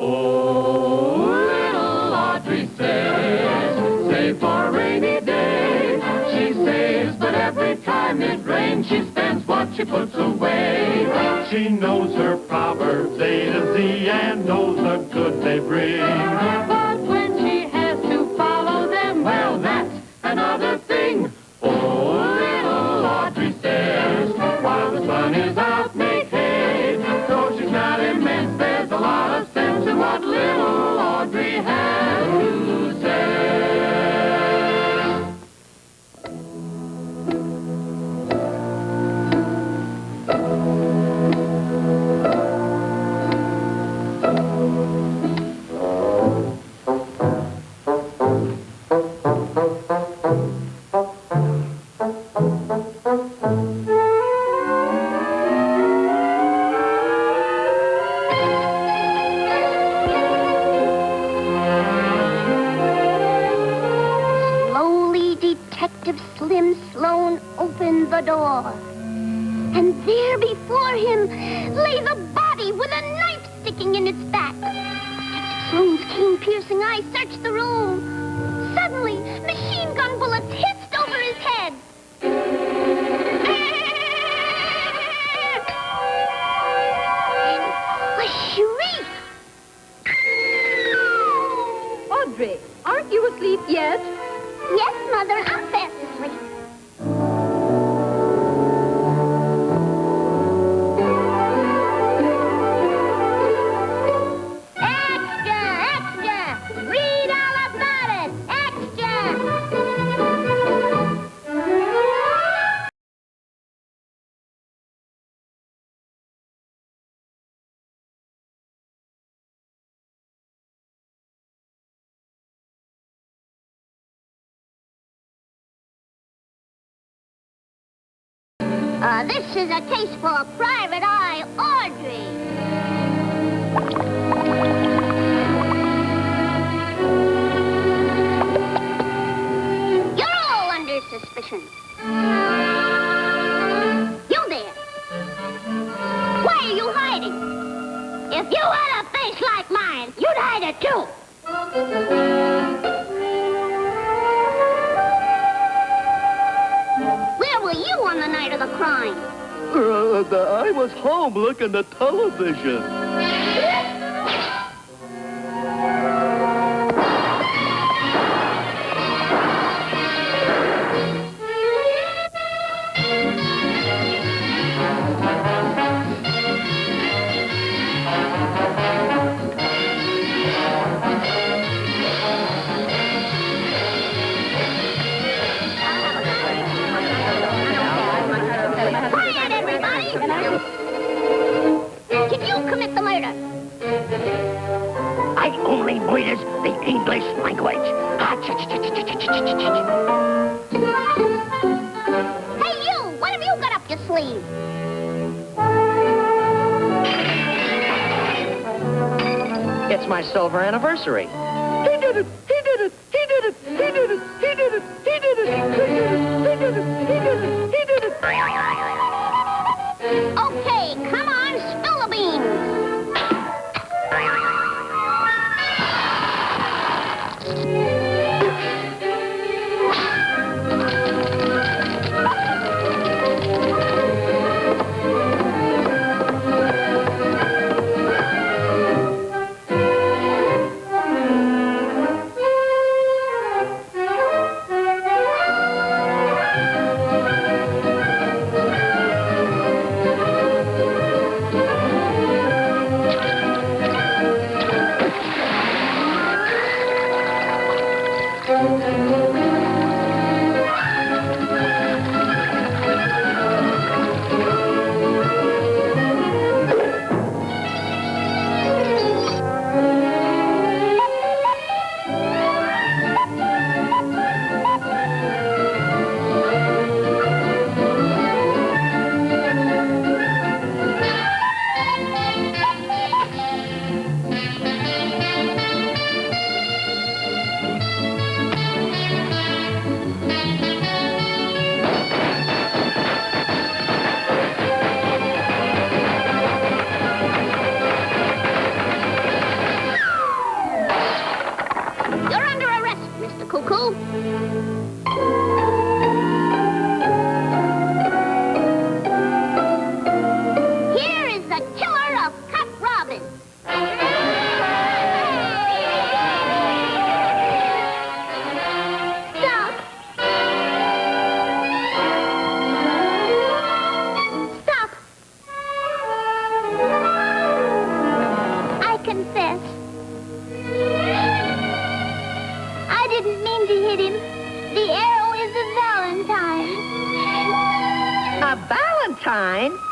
Oh, little Audrey saves, save for a rainy day. She saves, but every time it rains, she spends what she puts away. She knows her proverbs A to Z and knows the good they bring. But when she has to follow them, well, that's another thing. Oh, little Audrey says, while the sun is out, make hay. Though she's not immense, there's a lot of sense in what little Audrey has to say. Door. And there before him lay the body with a knife sticking in its back. Detective Sloane's keen, piercing eyes searched the room. Suddenly, machine gun bullets hissed over his head. A shriek! Audrey, aren't you asleep yet? Yes, Mother, I'm fast asleep. This is a case for Private Eye Audrey. You're all under suspicion. You there. Why are you hiding? If you had a face like mine, you'd hide it too. Where were you on the night of the crime? I was home looking at television. Did you commit the murder? I only murders the English language. Hey, you! What have you got up your sleeve? It's my silver anniversary. He did it! He did it! He did it! He did it! He did it! He did it! He did it! He did it! He did it! He did it! Okay, come on, spill the beans. Robin. Stop. Stop. I confess. I didn't mean to hit him. The arrow is a valentine. A valentine?